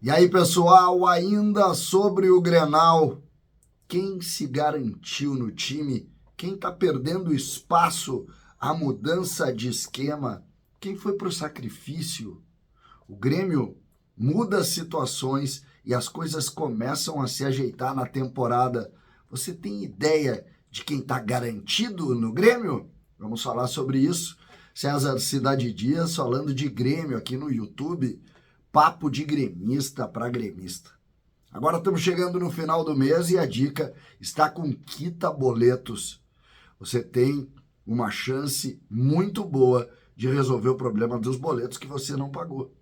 E aí, pessoal, ainda sobre o Grenal, quem se garantiu no time, quem está perdendo espaço, a mudança de esquema, quem foi para o sacrifício? O Grêmio muda as situações e as coisas começam a se ajeitar na temporada. Você tem ideia de quem está garantido no Grêmio? Vamos falar sobre isso. César Cidade Dias falando de Grêmio aqui no YouTube. Papo de gremista para gremista. Agora estamos chegando no final do mês e a dica está com Quita Boletos. Você tem uma chance muito boa de resolver o problema dos boletos que você não pagou.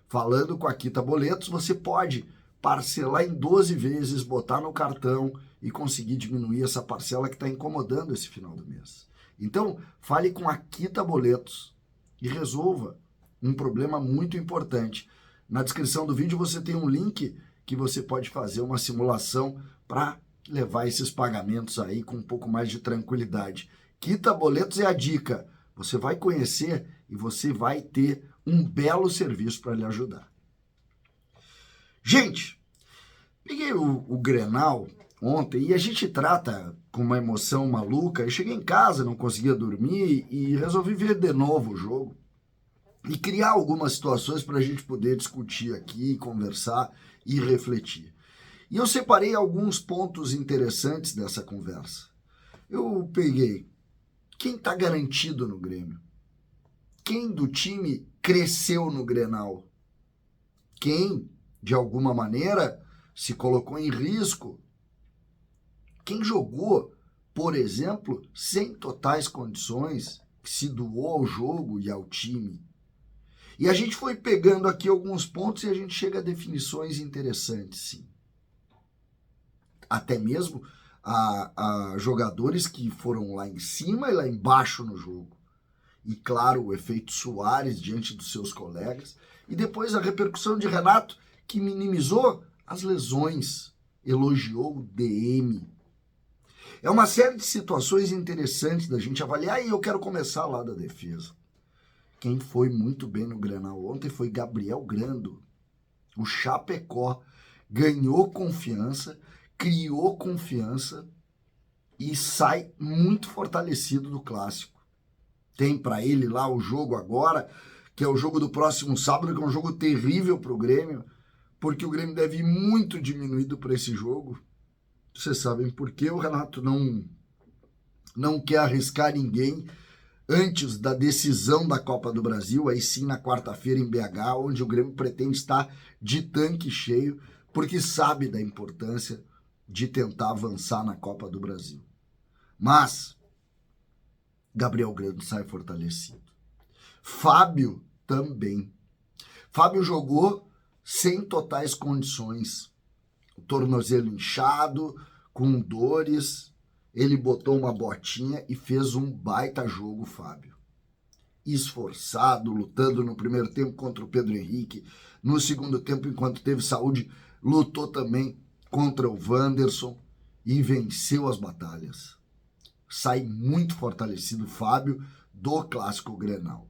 Falando com a Quita Boletos, você pode parcelar em 12 vezes, botar no cartão e conseguir diminuir essa parcela que está incomodando esse final do mês. Então, fale com a Quita Boletos e resolva um problema muito importante. Na descrição do vídeo você tem um link que você pode fazer uma simulação para levar esses pagamentos aí com um pouco mais de tranquilidade. Quita Boletos é a dica. Você vai conhecer e você vai ter um belo serviço para lhe ajudar. Gente, peguei o Grenal ontem e a gente trata com uma emoção maluca. Eu cheguei em casa, não conseguia dormir e resolvi ver de novo o jogo e criar algumas situações para a gente poder discutir aqui, conversar e refletir. E eu separei alguns pontos interessantes dessa conversa. Eu peguei quem está garantido no Grêmio, quem do time cresceu no Grenal, quem, de alguma maneira, se colocou em risco, quem jogou, por exemplo, sem totais condições, que se doou ao jogo e ao time. E a gente foi pegando aqui alguns pontos e a gente chega a definições interessantes, sim. Até mesmo a jogadores que foram lá em cima e lá embaixo no jogo. E, claro, o efeito Suárez diante dos seus colegas. E depois a repercussão de Renato, que minimizou as lesões, elogiou o DM. É uma série de situações interessantes da gente avaliar e eu quero começar lá da defesa. Quem foi muito bem no Grenal ontem foi Gabriel Grando. O Chapecó ganhou confiança, criou confiança e sai muito fortalecido do Clássico. Tem para ele lá o jogo agora, que é o jogo do próximo sábado, que é um jogo terrível para o Grêmio, porque o Grêmio deve ir muito diminuído para esse jogo. Vocês sabem por que o Renato não quer arriscar ninguém antes da decisão da Copa do Brasil, aí sim na quarta-feira em BH, onde o Grêmio pretende estar de tanque cheio, porque sabe da importância de tentar avançar na Copa do Brasil. Mas Gabriel Grando sai fortalecido. Fábio também. Fábio jogou sem totais condições. O tornozelo inchado, com dores. Ele botou uma botinha e fez um baita jogo, Fábio. Esforçado, lutando no primeiro tempo contra o Pedro Henrique. No segundo tempo, enquanto teve saúde, lutou também contra o Wanderson e venceu as batalhas. Sai muito fortalecido Fábio do Clássico Grenal.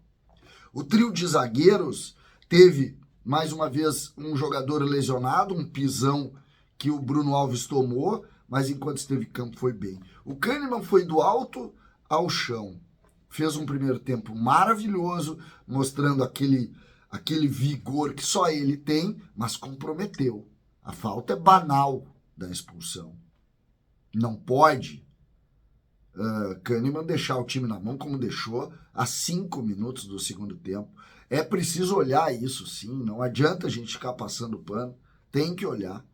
O trio de zagueiros teve, mais uma vez, um jogador lesionado, um pisão que o Bruno Alves tomou, mas enquanto esteve em campo foi bem. O Kahneman foi do alto ao chão. Fez um primeiro tempo maravilhoso, mostrando aquele vigor que só ele tem, mas comprometeu. A falta é banal da expulsão. Não pode Kahneman deixar o time na mão como deixou a 5 minutos do segundo tempo. É preciso olhar isso sim, não adianta a gente ficar passando pano, tem que olhar,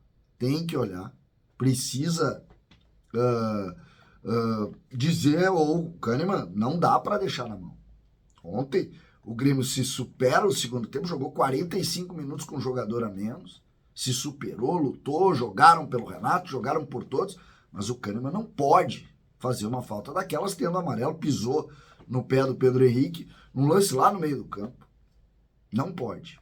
precisa dizer, ou Kahneman, não dá para deixar na mão. Ontem o Grêmio se supera o segundo tempo, jogou 45 minutos com um jogador a menos, se superou, lutou, jogaram pelo Renato, jogaram por todos, mas o Kahneman não pode fazer uma falta daquelas, tendo amarelo, pisou no pé do Pedro Henrique, num lance lá no meio do campo. Não pode,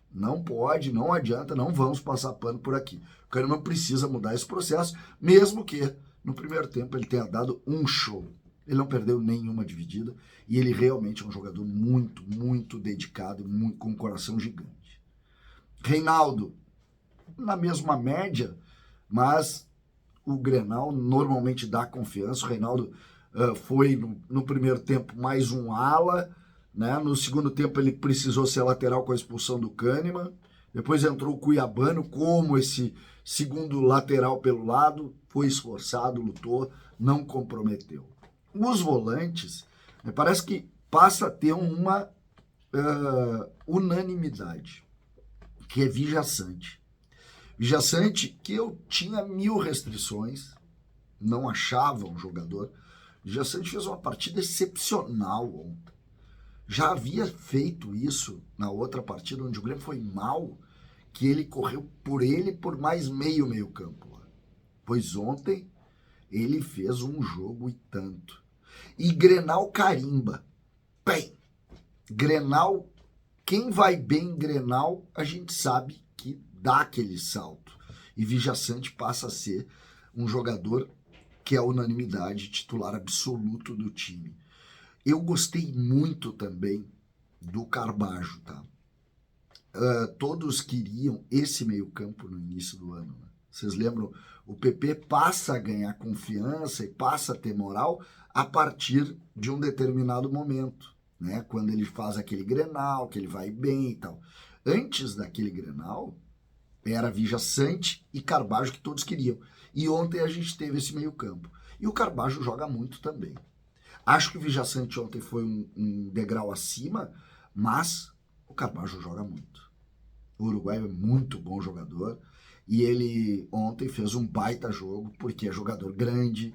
não adianta, não vamos passar pano por aqui. O Kahneman precisa mudar esse processo, mesmo que no primeiro tempo ele tenha dado um show. Ele não perdeu nenhuma dividida e ele realmente é um jogador muito, muito dedicado, muito, com um coração gigante. Reinaldo, na mesma média, mas o Grenal normalmente dá confiança. O Reinaldo foi no primeiro tempo mais um ala, né? No segundo tempo ele precisou ser lateral com a expulsão do Kahneman. Depois entrou o Cuiabano como esse segundo lateral pelo lado, foi esforçado, lutou, não comprometeu. Os volantes, parece que passa a ter uma unanimidade, que é Vijaçante. Vijaçante, que eu tinha 1000 restrições, não achava um jogador. Vijaçante fez uma partida excepcional ontem. Já havia feito isso na outra partida, onde o Grêmio foi mal, que ele correu por mais meio campo. Pois ontem ele fez um jogo e tanto. E Grenal carimba. Bem, Grenal, quem vai bem em Grenal, a gente sabe que dá aquele salto. E Vijaçante passa a ser um jogador que é a unanimidade, titular absoluto do time. Eu gostei muito também do Carbajo, tá? Todos queriam esse meio-campo no início do ano, né? Vocês lembram? O PP passa a ganhar confiança e passa a ter moral a partir de um determinado momento, né? Quando ele faz aquele Grenal, que ele vai bem e tal. Antes daquele Grenal, era Vijaçante e Carbajo que todos queriam. E ontem a gente teve esse meio-campo. E o Carbajo joga muito também. Acho que o Vijaçante ontem foi um degrau acima, mas o Carbajo joga muito. O uruguaio é muito bom jogador e ele ontem fez um baita jogo, porque é jogador grande,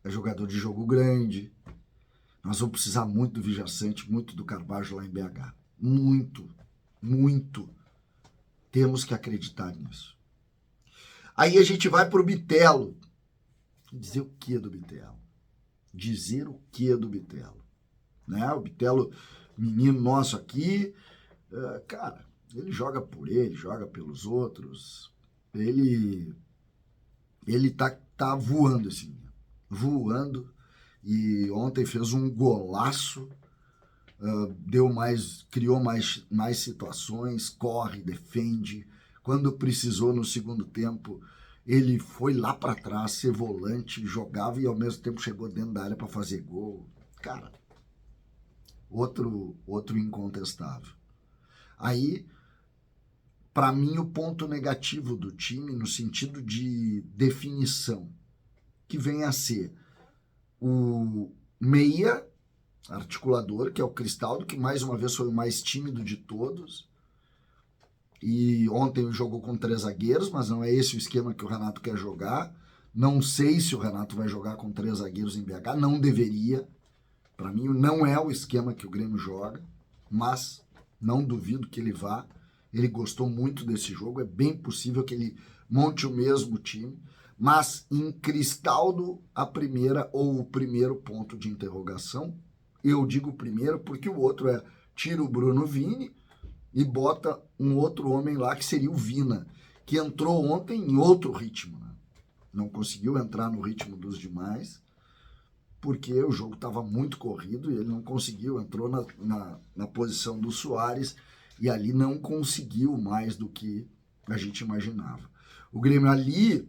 é jogador de jogo grande. Nós vamos precisar muito do Vijaçante, muito do Carbajo lá em BH. Muito, muito. Temos que acreditar nisso. Aí a gente vai para o Bitelo. Dizer o que do Bitelo? Dizer o que do Bitelo? Né? O Bitelo, menino nosso aqui, cara, ele joga por ele, joga pelos outros. Ele tá voando esse menino. Voando. E ontem fez um golaço. Criou mais situações, corre, defende. Quando precisou no segundo tempo, ele foi lá para trás, ser volante, jogava e ao mesmo tempo chegou dentro da área para fazer gol. Cara, outro incontestável. Aí, para mim, o ponto negativo do time, no sentido de definição, que vem a ser o meia articulador, que é o Cristaldo, que mais uma vez foi o mais tímido de todos. E ontem jogou com 3 zagueiros, mas não é esse o esquema que o Renato quer jogar. Não sei se o Renato vai jogar com 3 zagueiros em BH, não deveria. Para mim não é o esquema que o Grêmio joga, mas não duvido que ele vá. Ele gostou muito desse jogo, é bem possível que ele monte o mesmo time, mas em Cristaldo a primeira ou o primeiro ponto de interrogação. Eu digo primeiro porque o outro é tira o Bruno Vini e bota um outro homem lá que seria o Vina, que entrou ontem em outro ritmo, né? Não conseguiu entrar no ritmo dos demais, porque o jogo estava muito corrido e ele não conseguiu, entrou na posição do Soares e ali não conseguiu mais do que a gente imaginava. O Grêmio ali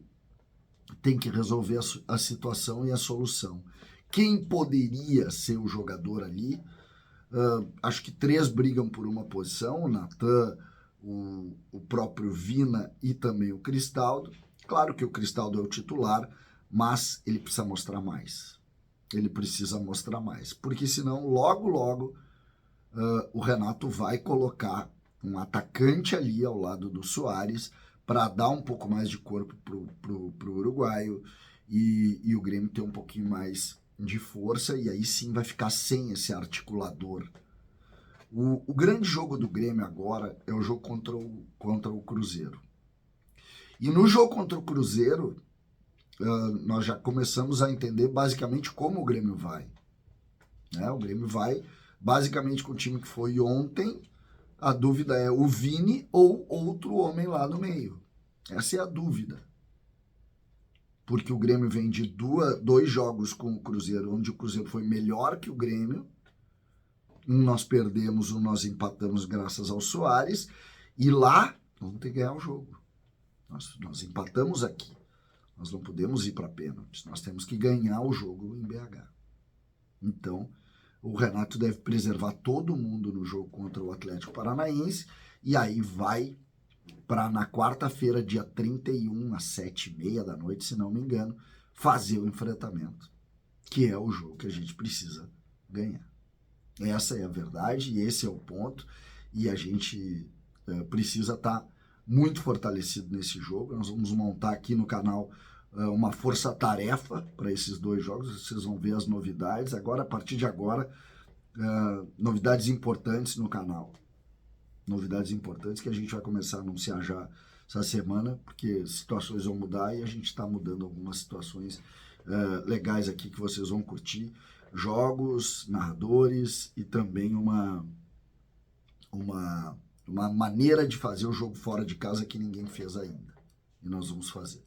tem que resolver a situação e a solução. Quem poderia ser o jogador ali? Acho que 3 brigam por uma posição, o Natan, o próprio Vina e também o Cristaldo. Claro que o Cristaldo é o titular, mas ele precisa mostrar mais. Ele precisa mostrar mais, porque senão logo o Renato vai colocar um atacante ali ao lado do Soares para dar um pouco mais de corpo pro uruguaio e o Grêmio ter um pouquinho mais de força, e aí sim vai ficar sem esse articulador. O grande jogo do Grêmio agora é o jogo contra o Cruzeiro. E no jogo contra o Cruzeiro, nós já começamos a entender basicamente como o Grêmio vai. Né? O Grêmio vai basicamente com o time que foi ontem. A dúvida é o Vini ou outro homem lá no meio. Essa é a dúvida. Porque o Grêmio vem de 2 jogos com o Cruzeiro, onde o Cruzeiro foi melhor que o Grêmio. Um nós perdemos, um nós empatamos graças ao Soares. E lá, vamos ter que ganhar o jogo. Nós empatamos aqui. Nós não podemos ir para pênaltis. Nós temos que ganhar o jogo em BH. Então, o Renato deve preservar todo mundo no jogo contra o Atlético Paranaense e aí vai para na quarta-feira, dia 31, às 7h30 da noite, se não me engano, fazer o enfrentamento, que é o jogo que a gente precisa ganhar. Essa é a verdade e esse é o ponto, e a gente precisa estar muito fortalecido nesse jogo. Nós vamos montar aqui no canal uma força-tarefa para esses dois jogos, vocês vão ver as novidades. Agora, a partir de agora, novidades importantes no canal. Novidades importantes que a gente vai começar a anunciar já essa semana, porque situações vão mudar e a gente está mudando algumas situações legais aqui que vocês vão curtir. Jogos, narradores e também uma maneira de fazer o jogo fora de casa que ninguém fez ainda. E nós vamos fazer.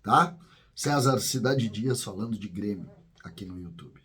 Tá? César Cidade Dias falando de Grêmio aqui no YouTube.